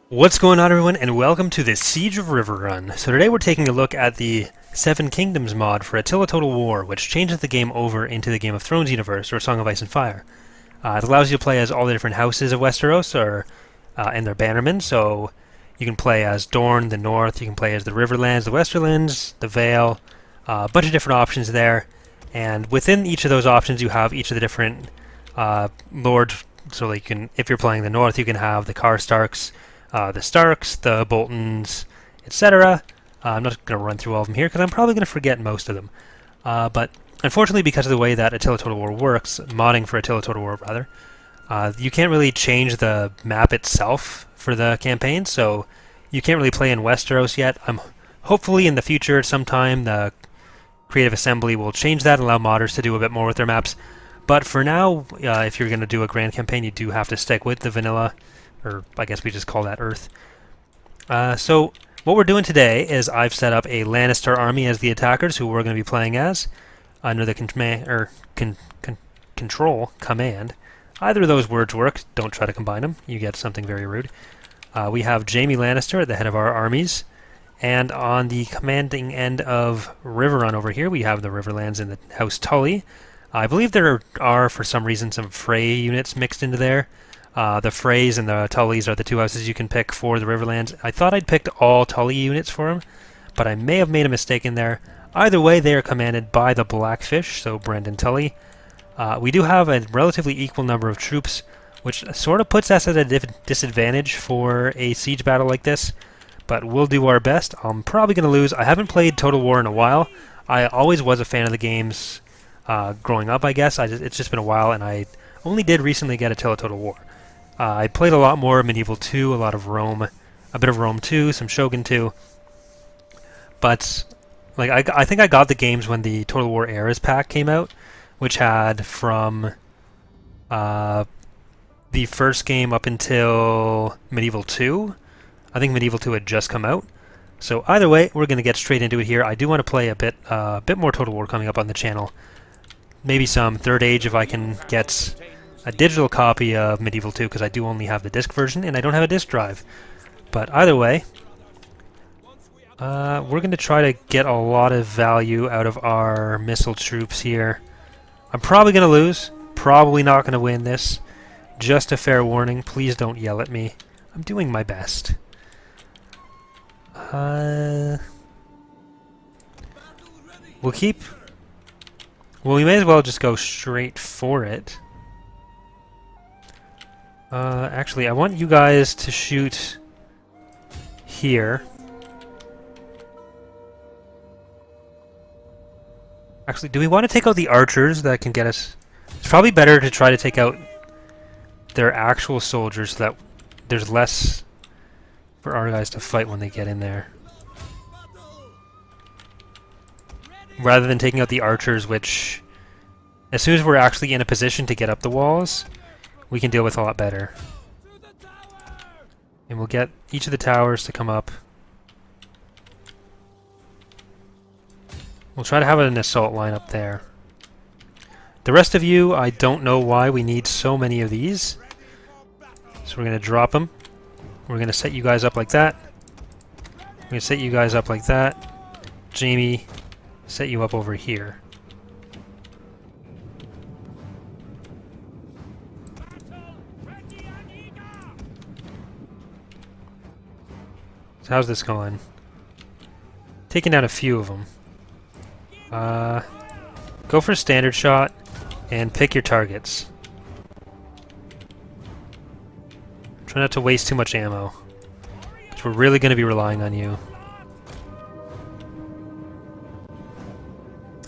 What's going on, everyone, and welcome to the Siege of Riverrun. So today we're taking a look at the Seven Kingdoms mod for Attilla Total War, which changes the game over into the Game of Thrones universe, or Song of Ice and Fire. It allows you to play as all the different houses of Westeros, and their bannermen, so you can play as Dorne, the North, you can play as the Riverlands, the Westerlands, the Vale, a bunch of different options there. And within each of those options you have each of the different lords, so like if you're playing the North, you can have the Karstarks, the Starks, the Boltons, etc. I'm not going to run through all of them here because I'm probably going to forget most of them. But unfortunately, because of the way that Attilla Total War works, modding for Attilla Total War rather, you can't really change the map itself for the campaign, so you can't really play in Westeros yet. Hopefully in the future sometime the Creative Assembly will change that and allow modders to do a bit more with their maps. But for now, if you're going to do a grand campaign, you do have to stick with the vanilla, or I guess we just call that Earth. So what we're doing today is I've set up a Lannister army as the attackers, who we're going to be playing as under the control command. Either of those words work. Don't try to combine them. You get something very rude. We have Jaime Lannister at the head of our armies, and on the commanding end of Riverrun over here, we have the Riverlands and the House Tully. I believe there are, for some reason, some Frey units mixed into there. The Freys and the Tullys are the two houses you can pick for the Riverlands. I thought I'd picked all Tully units for them, but I may have made a mistake in there. Either way, they are commanded by the Blackfish, so Brendan Tully. We do have a relatively equal number of troops, which sort of puts us at a disadvantage for a siege battle like this, but we'll do our best. I'm probably going to lose. I haven't played Total War in a while. I always was a fan of the games growing up, I guess. It's just been a while, and I only did recently get Attilla Total War. I played a lot more Medieval 2, a lot of Rome, a bit of Rome 2, some Shogun 2, but like I think I got the games when the Total War Eras pack came out, which had from the first game up until Medieval 2. I think Medieval 2 had just come out. So either way, we're going to get straight into it here. I do want to play a bit more Total War coming up on the channel. Maybe some Third Age if I can get a digital copy of Medieval 2, because I do only have the disc version and I don't have a disc drive. But either way, we're going to try to get a lot of value out of our missile troops here. I'm probably going to lose, probably not going to win this. Just a fair warning, please don't yell at me. I'm doing my best. Well, we may as well just go straight for it. Actually, I want you guys to shoot here. Actually, do we want to take out the archers that can get us? It's probably better to try to take out their actual soldiers so that there's less for our guys to fight when they get in there. Rather than taking out the archers, which, as soon as we're actually in a position to get up the walls, we can deal with a lot better. And we'll get each of the towers to come up. We'll try to have an assault line up there. The rest of you, I don't know why we need so many of these. So we're going to drop them. We're going to set you guys up like that. We're going to set you guys up like that. Jaime, set you up over here. So how's this going? Taking down a few of them. Go for a standard shot and pick your targets. Try not to waste too much ammo, because we're really going to be relying on you.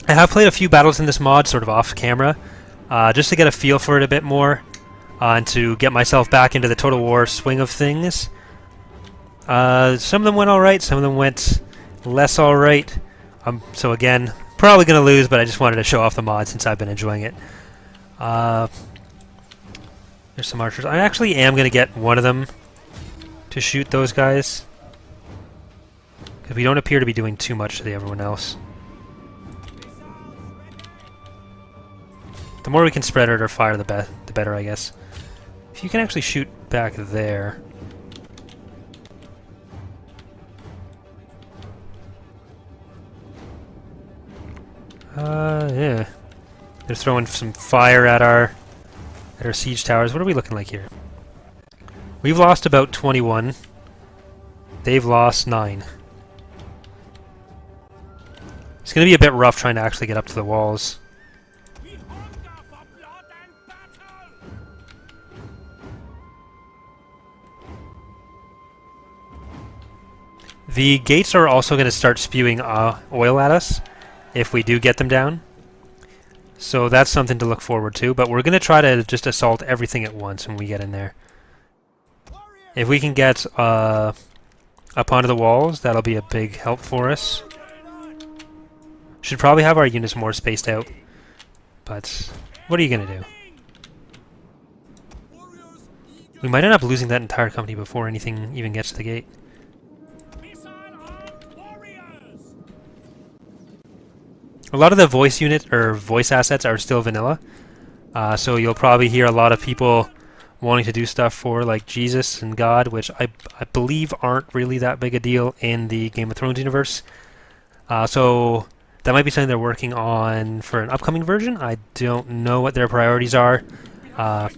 I have played a few battles in this mod, sort of off camera, just to get a feel for it a bit more, and to get myself back into the Total War swing of things. Some of them went alright, some of them went less alright. So again, probably going to lose, but I just wanted to show off the mod since I've been enjoying it. There's some archers. I actually am going to get one of them to shoot those guys, because we don't appear to be doing too much to everyone else. The more we can spread out our fire, the better, I guess. If you can actually shoot back there. Yeah. They're throwing some fire at our siege towers. What are we looking like here? We've lost about 21. They've lost 9. It's going to be a bit rough trying to actually get up to the walls. The gates are also going to start spewing oil at us if we do get them down. So that's something to look forward to, but we're going to try to just assault everything at once when we get in there. If we can get up onto the walls, that'll be a big help for us. Should probably have our units more spaced out, but what are you going to do? We might end up losing that entire company before anything even gets to the gate. A lot of the voice unit or voice assets are still vanilla, so you'll probably hear a lot of people wanting to do stuff for like Jesus and God, which I believe aren't really that big a deal in the Game of Thrones universe. So that might be something they're working on for an upcoming version. I don't know what their priorities are. I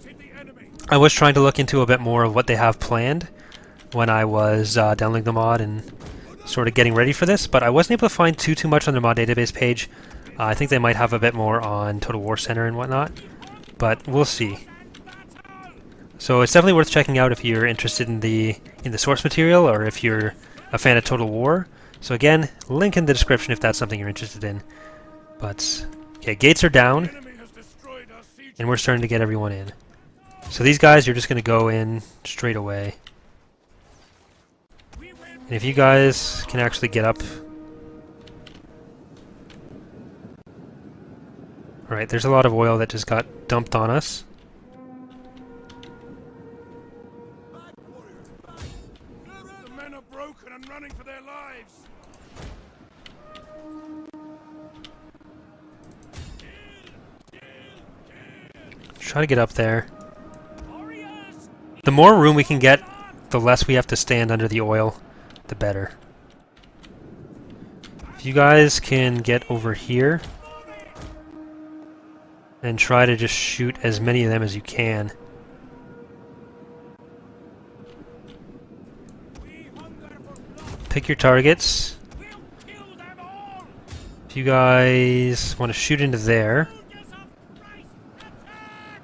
was trying to look into a bit more of what they have planned when I was downloading the mod and sort of getting ready for this, but I wasn't able to find too much on their mod database page. I think they might have a bit more on Total War Center and whatnot, but we'll see. So it's definitely worth checking out if you're interested in the source material or if you're a fan of Total War. So again, link in the description if that's something you're interested in. But okay, gates are down, and we're starting to get everyone in. So these guys, you're just going to go in straight away. And if you guys can actually get up... Alright, there's a lot of oil that just got dumped on us. The men are broken and running for their lives. Try to get up there. The more room we can get, the less we have to stand under the oil, the better. If you guys can get over here and try to just shoot as many of them as you can. Pick your targets. If you guys want to shoot into there.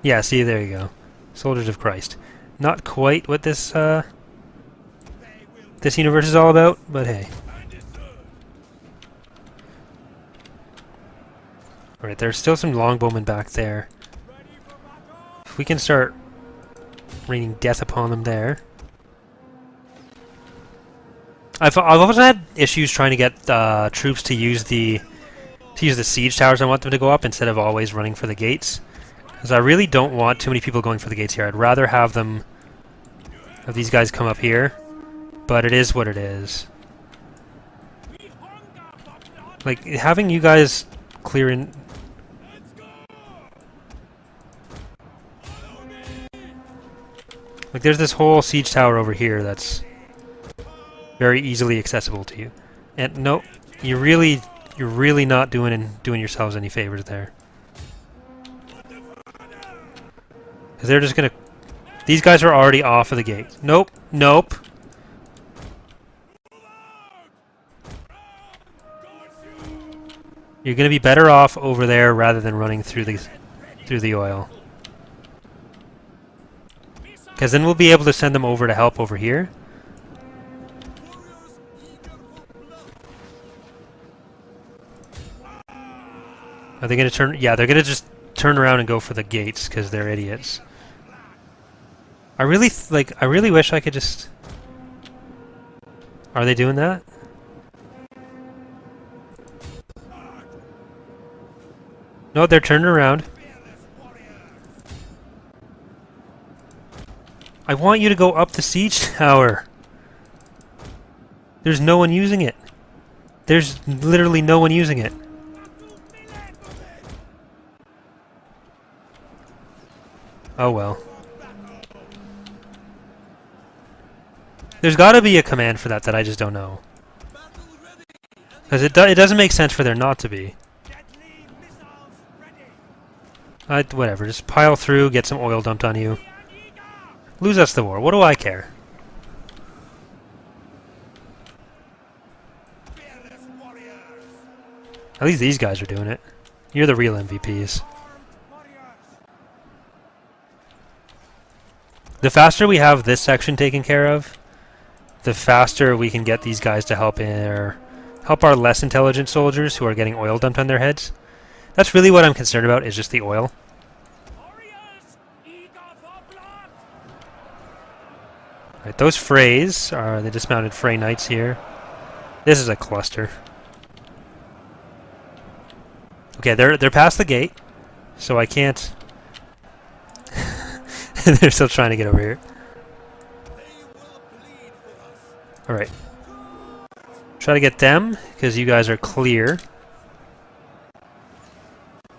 Yeah, see, there you go. Soldiers of Christ. Not quite what this this universe is all about, but hey. Alright, there's still some longbowmen back there. If we can start raining death upon them there. I've also had issues trying to get troops to use the siege towers I want them to go up instead of always running for the gates. Because I really don't want too many people going for the gates here. I'd rather have these guys come up here, but it is what it is. Like, having you guys clear in... Like, there's this whole siege tower over here that's very easily accessible to you. And no, you're really not doing yourselves any favors there. Because they're just gonna... These guys are already off of the gate. Nope, nope. You're gonna be better off over there rather than running through the oil. Because then we'll be able to send them over to help over here. Are they gonna turn... Yeah, they're gonna just turn around and go for the gates because they're idiots. I really wish I could just... Are they doing that? No, they're turning around. I want you to go up the siege tower. There's no one using it. There's literally no one using it. Oh well. There's gotta be a command for that I just don't know. Because it doesn't make sense for there not to be. Whatever, just pile through, get some oil dumped on you. Lose us the war. What do I care? At least these guys are doing it. You're the real MVPs. The faster we have this section taken care of, the faster we can get these guys to help our less intelligent soldiers who are getting oil dumped on their heads. That's really what I'm concerned about, is just the oil. Right, those Freys are the dismounted Frey Knights here. This is a cluster. Okay, they're past the gate, so I can't. They're still trying to get over here. All right, try to get them because you guys are clear.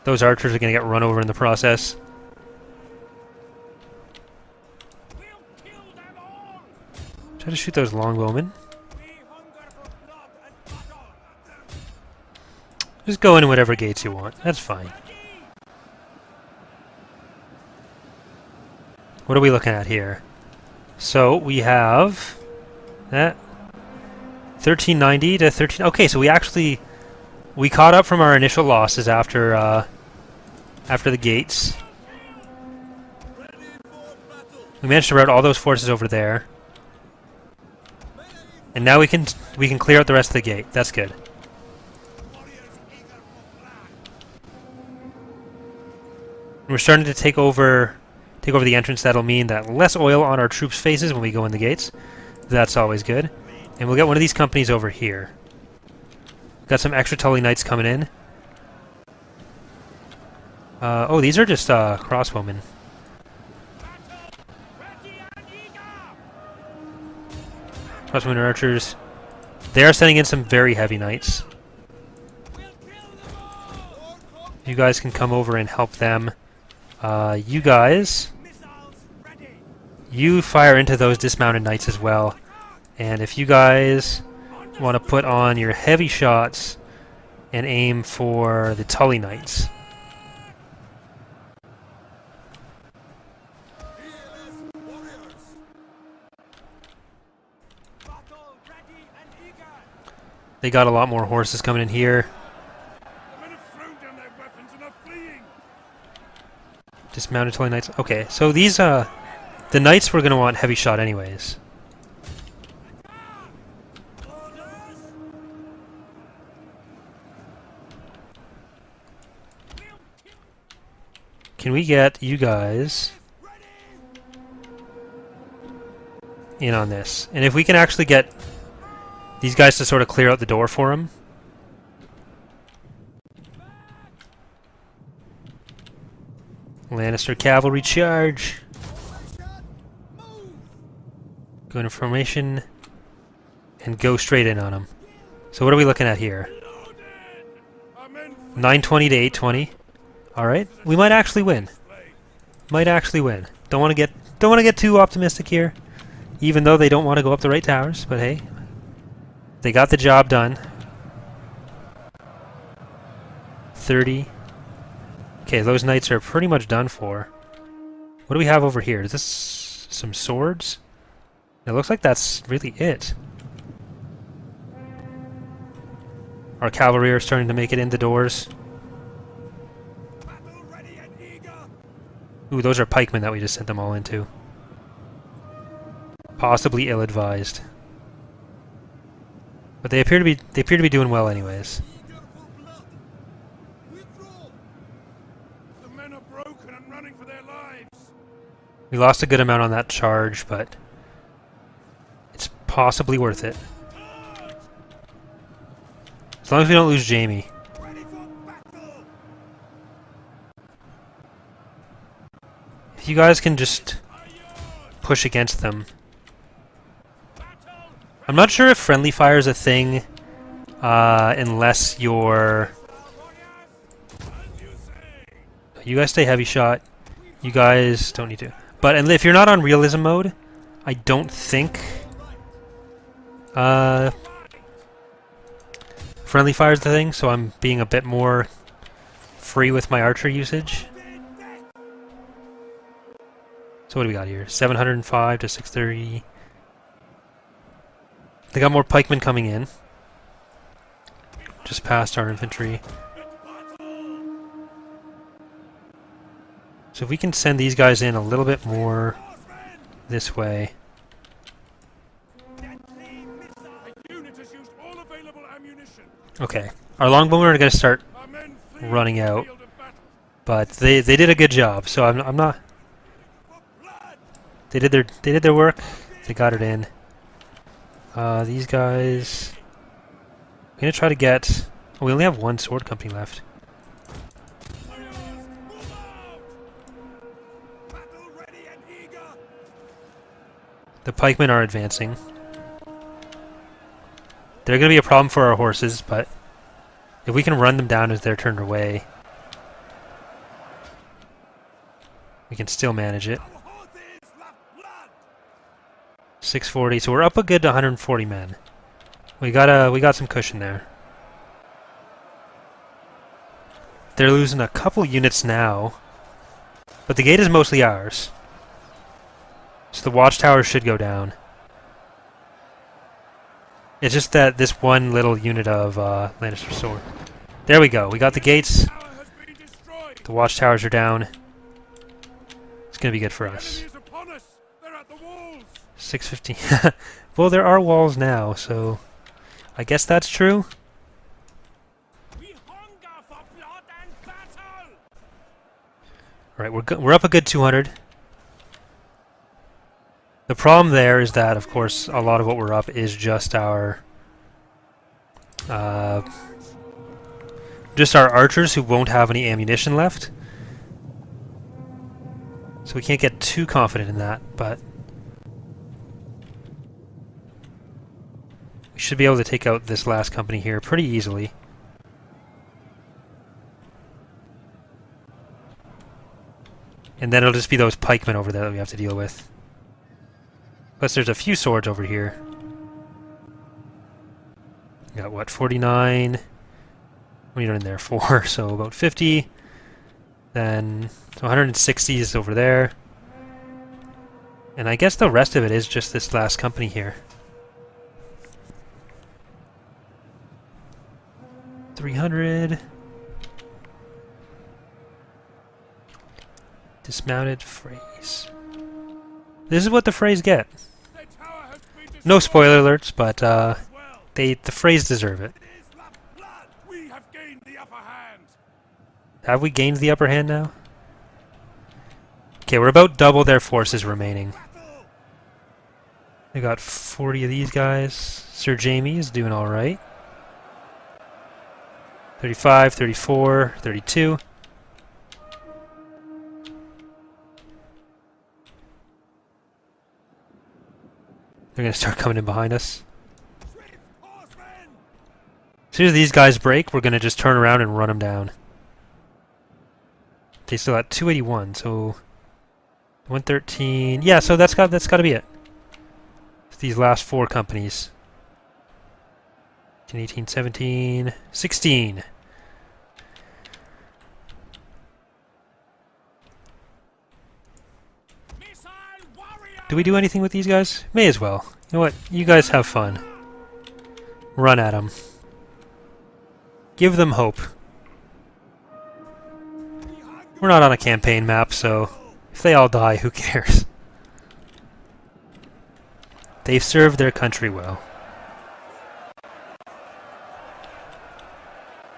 Those archers are going to get run over in the process. Try to shoot those longbowmen. Just go in whatever gates you want. That's fine. What are we looking at here? So we have that 1390 to 13. Okay, so we caught up from our initial losses after the gates. We managed to rout all those forces over there, and now we can clear out the rest of the gate. That's good. We're starting to take over the entrance. That'll mean that less oil on our troops' faces when we go in the gates. That's always good. And we'll get one of these companies over here. Got some extra Tully Knights coming in. Oh, these are just crossbowmen. Crossbowmen archers. They are sending in some very heavy knights. You guys can come over and help them. You guys, you fire into those dismounted knights as well. And if you guys want to put on your heavy shots and aim for the Tully Knights. They got a lot more horses coming in here. Dismounted Tully Knights. Okay, so these, the Knights we're going to want heavy shot anyways. Can we get you guys in on this? And if we can actually get these guys to sort of clear out the door for him. Lannister cavalry charge. Go into formation and go straight in on him. So what are we looking at here? 920 to 820. All right, we might actually win. Might actually win. Don't want to get too optimistic here, even though they don't want to go up the right towers. But hey, they got the job done. 30. Okay, those knights are pretty much done for. What do we have over here? Is this some swords? It looks like that's really it. Our cavalry are starting to make it in the doors. Ooh, those are pikemen that we just sent them all into. Possibly ill-advised. But they appear to be doing well anyways. The men are broken and running for their lives. We lost a good amount on that charge, but it's possibly worth it. As long as we don't lose Jamie. If you guys can just push against them. I'm not sure if friendly fire is a thing unless you're... You guys stay heavy shot. You guys don't need to. But if you're not on realism mode, I don't think friendly fire is the thing, so I'm being a bit more free with my archer usage. So what do we got here? 705 to 630. They got more pikemen coming in. Just past our infantry. So if we can send these guys in a little bit more this way. Okay. Our longbowmen are going to start running out. But they did a good job, so I'm not. They did their work. They got it in. These guys. I'm gonna try to get. Oh, we only have one sword company left. The pikemen are advancing. They're gonna be a problem for our horses, but if we can run them down as they're turned away, we can still manage it. 640, so we're up a good 140 men. We got some cushion there. They're losing a couple units now, but the gate is mostly ours. So the watchtower should go down. It's just that this one little unit of Lannister sword. There we go. We got the gates. The watchtowers are down. It's gonna be good for us. 615. Well, there are walls now, so I guess that's true. All right, we're up a good 200. The problem there is that, of course, a lot of what we're up is just our archers who won't have any ammunition left. So we can't get too confident in that, but we should be able to take out this last company here pretty easily. And then it'll just be those pikemen over there that we have to deal with. Plus there's a few swords over here. We got what, 49? What are you doing there? 4, so about 50. Then so 160 is over there. And I guess the rest of it is just this last company here. 300. Dismounted phrase. This is what the phrase get. No spoiler alerts, but the phrase deserve it. Have we gained the upper hand now? Okay, we're about double their forces remaining. They got 40 of these guys. Sir Jamie is doing alright. 35, 34, 32. They're going to start coming in behind us. As soon as these guys break, we're going to just turn around and run them down. They still got 281, so 113. Yeah, so that's got to be it. It's these last 4 companies. 18, 17, 16. Do we do anything with these guys? May as well. You know what? You guys have fun. Run at them. Give them hope. We're not on a campaign map, so if they all die, who cares? They've served their country well.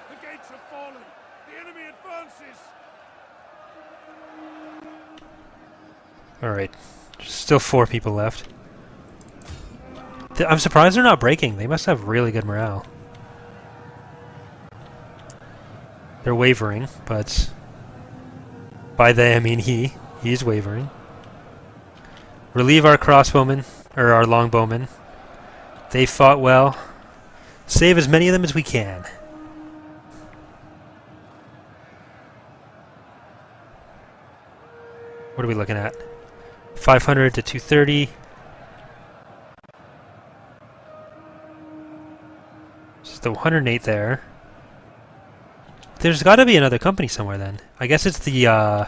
The gates have fallen. The enemy advances. Alright. Still 4 people left. I'm surprised they're not breaking. They must have really good morale. They're wavering, but by they I mean he's wavering. Relieve our crossbowmen, or our longbowmen. They fought well. Save as many of them as we can. What are we looking at? 500 to 230. Just the 108 there. There's got to be another company somewhere then. I guess it's the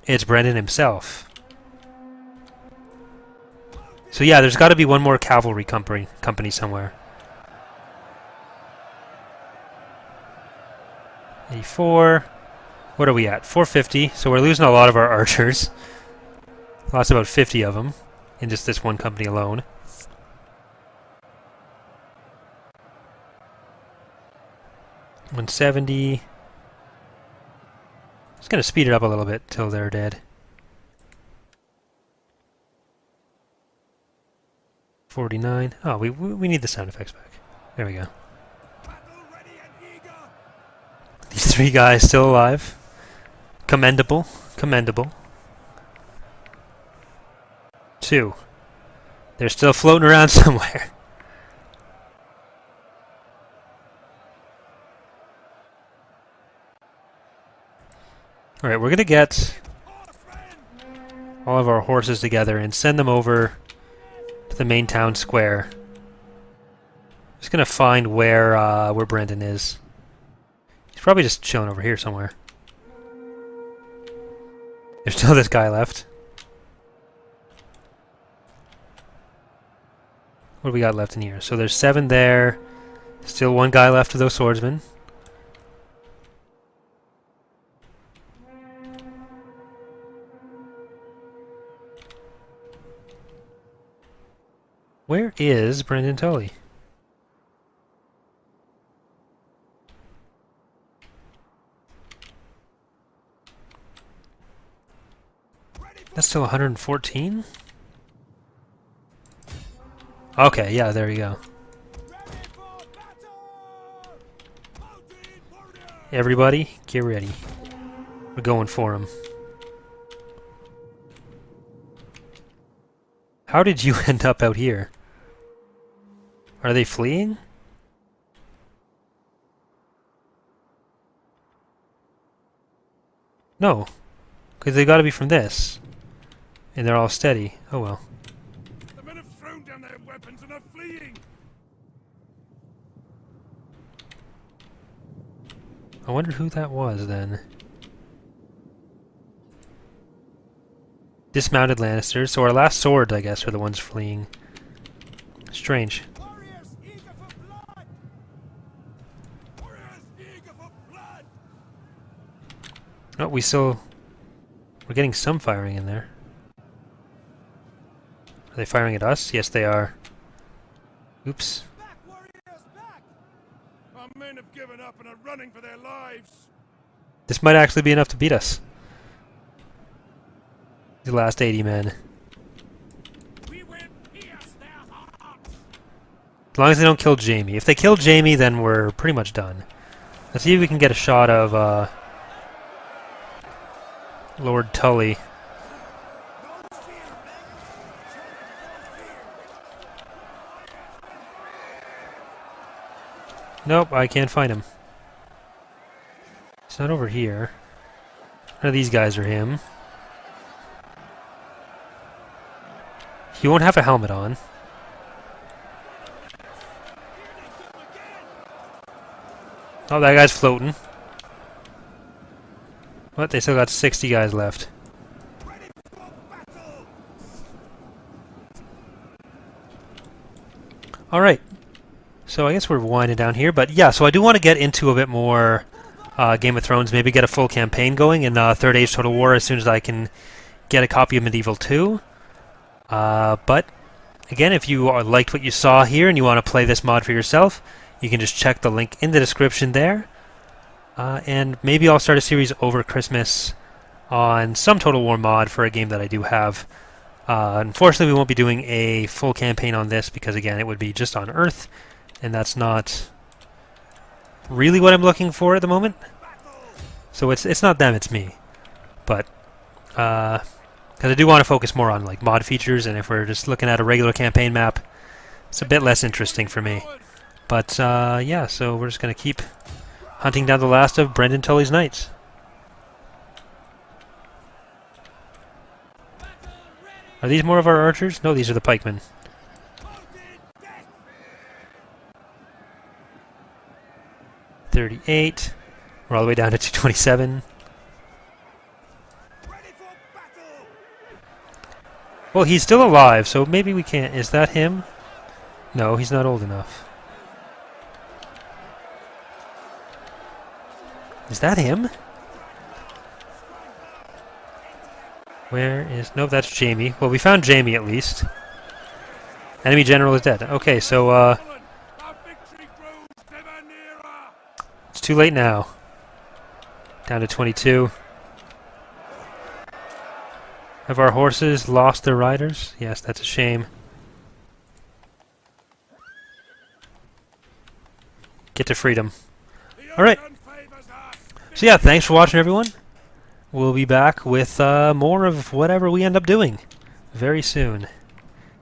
It's Brendan himself. So yeah, there's got to be one more cavalry company somewhere. 84. What are we at? 450. So we're losing a lot of our archers. Lost about 50 of them in just this one company alone. $170. Just gonna speed it up a little bit till they're dead. 49. Oh, we need the sound effects back. There we go. These 3 guys still alive. Commendable. Commendable. 2. They're still floating around somewhere. Alright, we're gonna get all of our horses together and send them over to the main town square. Just gonna find where Brendan is. He's probably just chilling over here somewhere. There's still this guy left. What do we got left in here? So there's 7 there. Still 1 guy left of those swordsmen. Where is Brendan Tully? That's still 114? Okay, yeah, there you go. Everybody, get ready. We're going for him. How did you end up out here? Are they fleeing? No, because they got to be from this. And they're all steady. Oh well. The men have thrown down their weapons and are fleeing. I wonder who that was then. Dismounted Lannisters. So our last swords, I guess, are the ones fleeing. Strange. Warriors eager for blood. Warriors eager for blood. Oh, we're getting some firing in there. Are they firing at us? Yes, they are. Oops. Back, warriors, back. Our men have given up and are running for their lives. This might actually be enough to beat us. The last 80 men. We will pierce their hearts. As long as they don't kill Jamie. If they kill Jamie, then we're pretty much done. Let's see if we can get a shot of Lord Tully. Nope, I can't find him. It's not over here. None of these guys are him. He won't have a helmet on. Oh, that guy's floating. What? They still got 60 guys left. Alright. So I guess we're winding down here. But yeah, so I do want to get into a bit more Game of Thrones. Maybe get a full campaign going in Third Age Total War as soon as I can get a copy of Medieval 2. But again, if you liked what you saw here and you want to play this mod for yourself, you can just check the link in the description there. And maybe I'll start a series over Christmas on some Total War mod for a game that I do have. Unfortunately, we won't be doing a full campaign on this because, again, it would be just on Earth, and that's not really what I'm looking for at the moment. So it's not them, it's me. But because I do want to focus more on like mod features, and if we're just looking at a regular campaign map, it's a bit less interesting for me. But yeah, so we're just gonna keep hunting down the last of Brendan Tully's knights. Are these more of our archers? No, these are the pikemen. 38. We're all the way down to 227. Well, he's still alive, so maybe we can't. Is that him? No, he's not old enough. Is that him? Where is... Nope, that's Jamie. Well, we found Jamie at least. Enemy general is dead. Okay, so, Our victory grows ever nearer. it's too late now. Down to 22. Have our horses lost their riders? Yes, that's a shame. Get to freedom. Alright. So yeah, thanks for watching, everyone. We'll be back with more of whatever we end up doing very soon.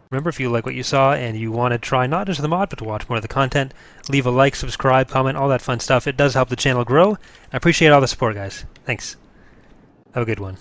Remember, if you like what you saw and you want to try not just the mod, but to watch more of the content, leave a like, subscribe, comment, all that fun stuff. It does help the channel grow. I appreciate all the support, guys. Thanks. Have a good one.